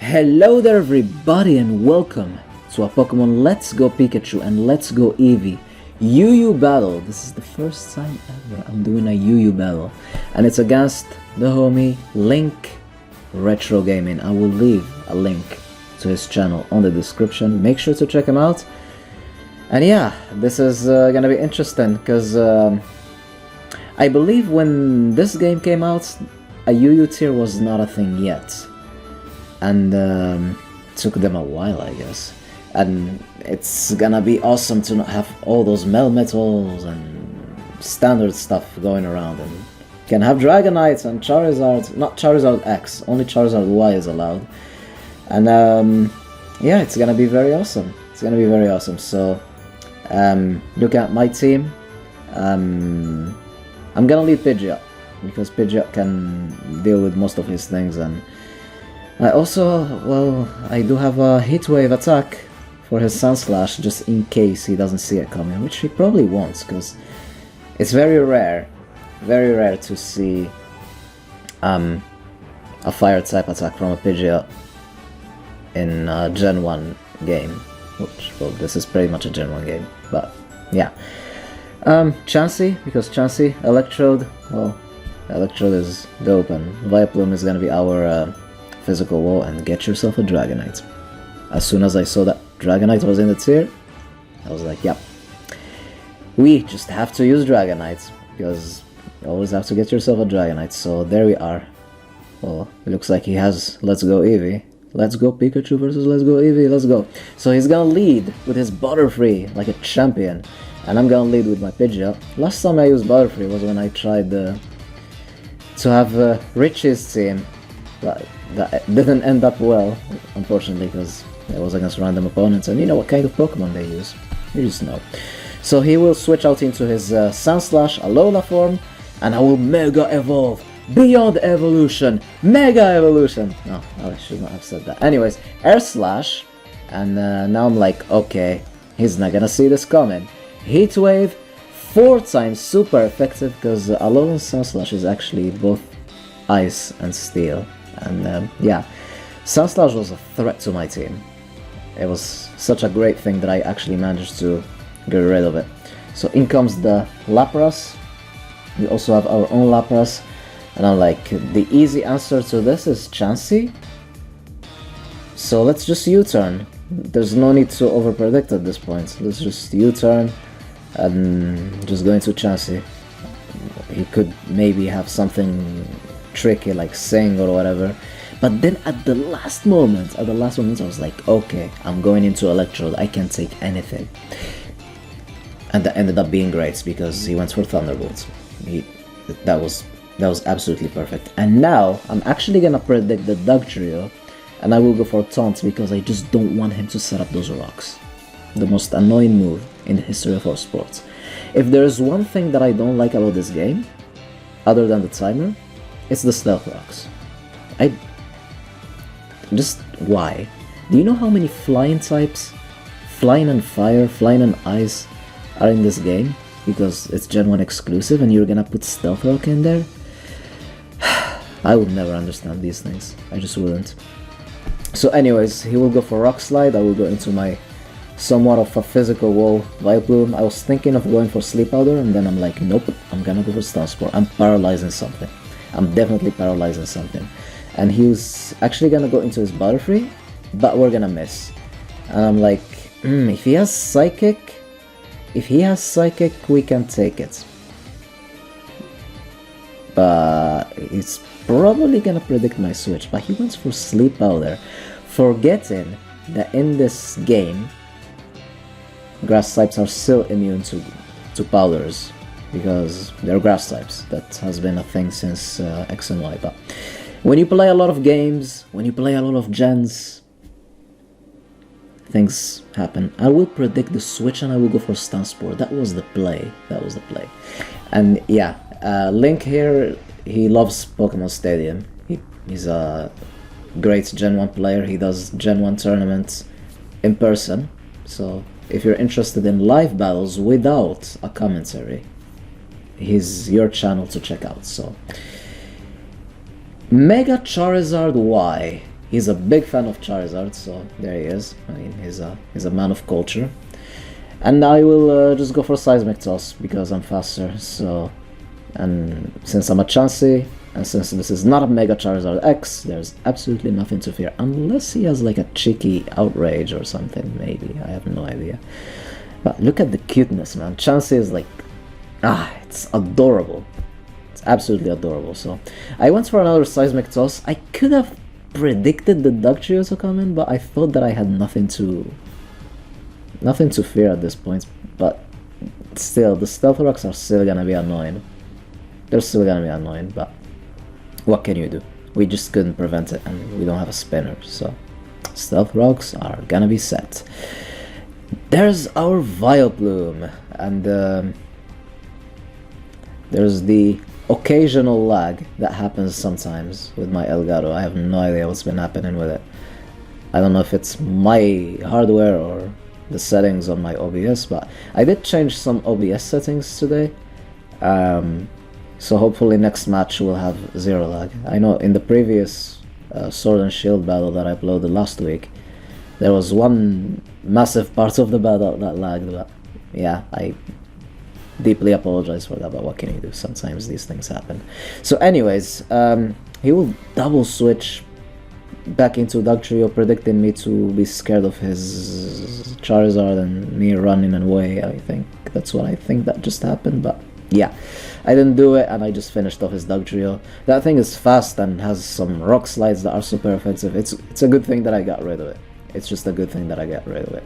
Hello there everybody and welcome to a Pokemon Let's Go Pikachu and Let's Go Eevee UU battle. This is the first time ever I'm doing a UU battle and it's against the homie Link Retro Gaming. I will leave a link to his channel on the description. Make sure to check him out. And yeah, this is gonna be interesting because I believe when this game came out, a UU tier was not a thing yet. And took them a while, I guess. And it's gonna be awesome to not have all those Melmetals and standard stuff going around, and can have Dragonites and Charizard, not Charizard X, only Charizard Y is allowed. And yeah, it's gonna be very awesome. It's gonna be very awesome. So look at my team. I'm gonna lead Pidgeot because Pidgeot can deal with most of his things, and I also, well, I do have a Heat Wave attack for his Sun Slash just in case he doesn't see it coming, which he probably won't, because it's very rare to see a Fire type attack from a Pidgeot in a Gen 1 game, which, well, this is pretty much a Gen 1 game, but yeah. Chansey, because Chansey, Electrode, well, Electrode is dope, and Vileplume is gonna be our physical wall, and get yourself a Dragonite. As soon as I saw that Dragonite was in the tier, I was like, yep, we just have to use Dragonites, because you always have to get yourself a Dragonite. So there we are. Well, it looks like he has Let's Go Eevee. Let's go Pikachu versus Let's Go Eevee, let's go. So he's gonna lead with his Butterfree like a champion, and I'm gonna lead with my Pidgeot. Last time I used Butterfree was when I tried to have Richie's team. That didn't end up well, unfortunately, because it was against random opponents, and you know what kind of Pokemon they use. You just know. So he will switch out into his Sandslash Alola form, and I will Mega Evolve! Beyond Evolution! Mega Evolution! No, I should not have said that. Anyways, Air Slash, and now I'm like, okay, he's not gonna see this coming. Heat Wave, 4 times super effective, because Alola and Sandslash is actually both Ice and Steel. And yeah, Sandslash was a threat to my team. It was such a great thing that I actually managed to get rid of it. So in comes the Lapras. We also have our own Lapras, and I'm like, the easy answer to this is Chansey. So let's just U-turn. There's no need to overpredict at this point. Let's just U-turn and just go into Chansey. He could maybe have something tricky like Sing or whatever, but then at the last moment I was like, okay, I'm going into Electrode, I can take anything. And that ended up being great because he went for Thunderbolt. That was absolutely perfect. And now I'm actually gonna predict the Dugtrio, and I will go for Taunt because I just don't want him to set up those rocks. The most annoying move in the history of our sports. If there's one thing that I don't like about this game, other than the timer, it's the Stealth Rocks. Why? Do you know how many flying types, flying and fire, flying and ice, are in this game? Because it's Gen 1 exclusive and you're gonna put Stealth Rock in there? I would never understand these things. I just wouldn't. So anyways, he will go for Rock Slide, I will go into my somewhat of a physical wall Vileplume. I was thinking of going for Sleep Powder, and then I'm like, nope, I'm gonna go for Stun Spore. I'm paralyzing something. I'm definitely paralyzing something. And he was actually gonna go into his Butterfree, but we're gonna miss. And I'm like, if he has Psychic, we can take it. But he's probably gonna predict my switch, but he went for Sleep Powder, forgetting that in this game, grass types are still immune to powders, because they're grass types. That has been a thing since X and Y. But when you play a lot of games, when you play a lot of gens, things happen. I will predict the switch and I will go for Stun Spore. That was the play. And yeah, Link here, he loves Pokemon Stadium. He's a great Gen 1 player. He does Gen 1 tournaments in person. So if you're interested in live battles without a commentary, he's your channel to check out. So Mega Charizard Y. He's a big fan of Charizard, so there he is. I mean, he's a man of culture. And I will just go for Seismic Toss because I'm faster. So, and since I'm a Chansey, and since this is not a Mega Charizard X, there's absolutely nothing to fear. Unless he has like a cheeky Outrage or something, maybe. I have no idea. But look at the cuteness, man. Chansey is like, it's adorable. It's absolutely adorable. So, I went for another Seismic Toss. I could have predicted the Dugtrio to come in, but I thought that I had nothing to fear at this point. But still, the Stealth Rocks are still gonna be annoying. They're still gonna be annoying, but what can you do? We just couldn't prevent it, and we don't have a spinner, so Stealth Rocks are gonna be set. There's our Vileplume, and there's the occasional lag that happens sometimes with my Elgato. I have no idea what's been happening with it. I don't know if it's my hardware or the settings on my OBS, but I did change some OBS settings today. So hopefully next match will have zero lag. I know in the previous Sword and Shield battle that I uploaded last week, there was one massive part of the battle that lagged, but yeah, I deeply apologize for that, but what can you do? Sometimes these things happen. So anyways, he will double switch back into Dugtrio, predicting me to be scared of his Charizard and me running away. I think that's what I think that just happened, but yeah, I didn't do it, and I just finished off his Dugtrio. That thing is fast and has some rock slides that are super offensive. It's a good thing that I got rid of it. It's just a good thing that I got rid of it.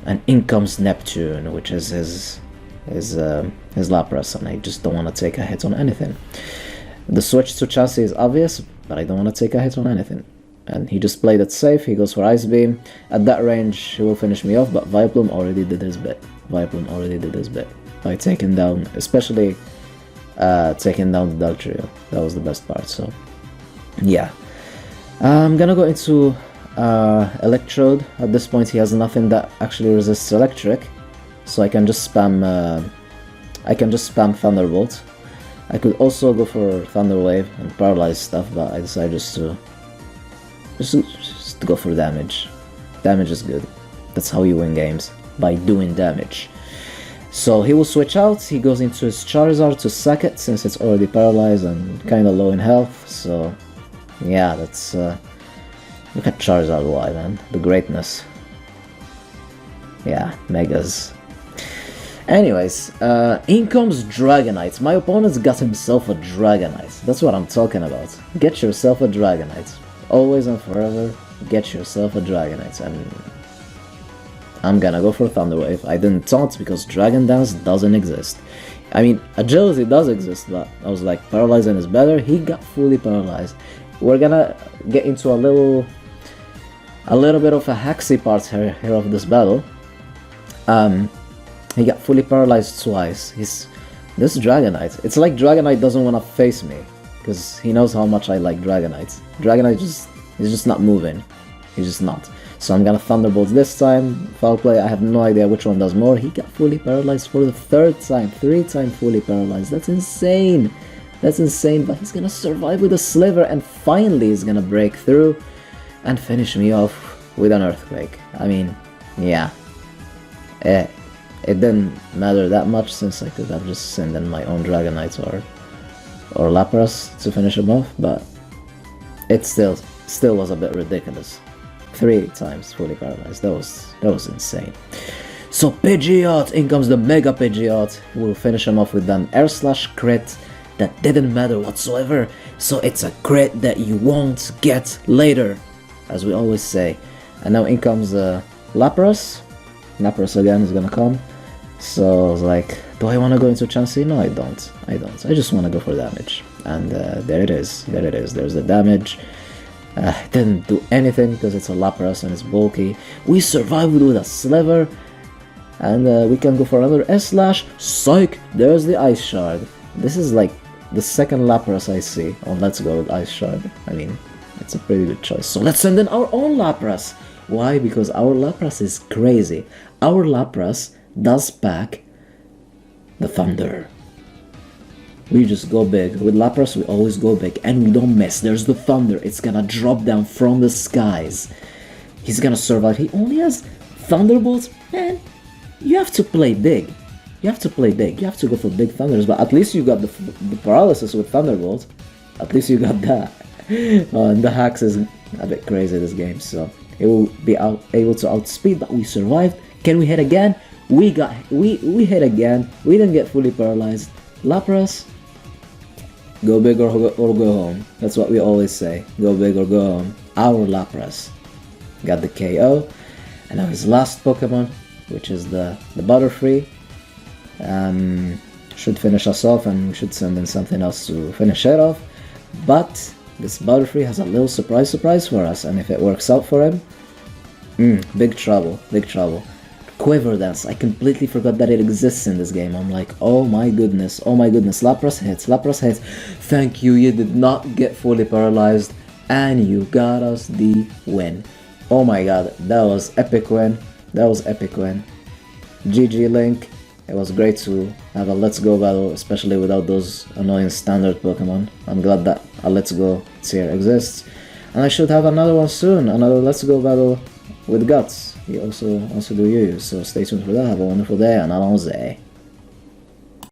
And in comes Neptune, which is his Lapras, and I just don't want to take a hit on anything. The switch to Chansey is obvious, but I don't want to take a hit on anything. And he just played it safe. He goes for Ice Beam. At that range, he will finish me off, but Vileplume already did his bit. By taking down, especially taking down the Dugtrio. That was the best part, so yeah. I'm gonna go into Electrode. At this point he has nothing that actually resists electric, so I can just spam Thunderbolt. I could also go for Thunder Wave and paralyze stuff, but I decided just to go for damage. Damage is good. That's how you win games, by doing damage. So he will switch out, he goes into his Charizard to sack it since it's already paralyzed and kinda low in health, so yeah, that's look at Charizard Y, man, the greatness. Yeah, Megas. Anyways, in comes Dragonite. My opponent's got himself a Dragonite. That's what I'm talking about. Get yourself a Dragonite. Always and forever, get yourself a Dragonite. And I'm gonna go for Thunder Wave. I didn't taunt because Dragon Dance doesn't exist. I mean, Agility does exist, but I was like, Paralyzing is better. He got fully paralyzed. We're gonna get into a little bit of a hacksy part here of this battle. He got fully paralyzed twice. This Dragonite. It's like Dragonite doesn't want to face me, because he knows how much I like Dragonite. Dragonite is just not moving. He's just not. So I'm gonna Thunderbolt this time. Foul play, I have no idea which one does more. He got fully paralyzed for the third time. 3 times fully paralyzed. That's insane. That's insane, but he's gonna survive with a Sliver, and finally he's gonna break through and finish me off with an Earthquake. I mean, yeah. It didn't matter that much since I could have just sent in my own Dragonite or Lapras to finish him off, but it still was a bit ridiculous. 3 times fully paralyzed. That was insane. So Pidgeot, in comes the Mega Pidgeot. We'll finish him off with an Air Slash crit that didn't matter whatsoever. So it's a crit that you won't get later, as we always say. And now in comes Lapras. Lapras again is gonna come. So I was like, do I want to go into Chansey? No, I don't. I just want to go for damage. And there it is. There's the damage. It didn't do anything because it's a Lapras and it's bulky. We survived with a Sliver. And we can go for another S-Slash. Psych! There's the Ice Shard. This is like the second Lapras I see on Let's Go with Ice Shard. I mean, it's a pretty good choice. So let's send in our own Lapras. Why? Because our Lapras is crazy. Our Lapras does pack the Thunder. we just go big. With Lapras, we always go big, and we don't miss. There's the thunder. It's gonna drop down from the skies. He's gonna survive. He only has Thunderbolts. Man, you have to play big. You have to play big. You have to go for big thunders, but at least you got the paralysis with Thunderbolt. At least you got that. And the hacks is a bit crazy this game, so it will be able to outspeed, but we survived. Can we hit again? We hit again. We didn't get fully paralyzed. Lapras, go big or go home. That's what we always say. Go big or go home. Our Lapras got the KO. And now his last Pokemon, which is the Butterfree, should finish us off, and we should send in something else to finish it off. But this Butterfree has a little surprise for us, and if it works out for him, big trouble, big trouble. Quiver Dance, I completely forgot that it exists in this game. I'm like, oh my goodness, Lapras hits. Thank you, you did not get fully paralyzed, and you got us the win. Oh my god, that was epic win. GG Link, it was great to have a Let's Go battle, especially without those annoying standard Pokemon. I'm glad that a Let's Go tier exists. And I should have another one soon, another Let's Go battle with Guts. He also wants to do UU, so stay tuned for that. Have a wonderful day, and allons-y.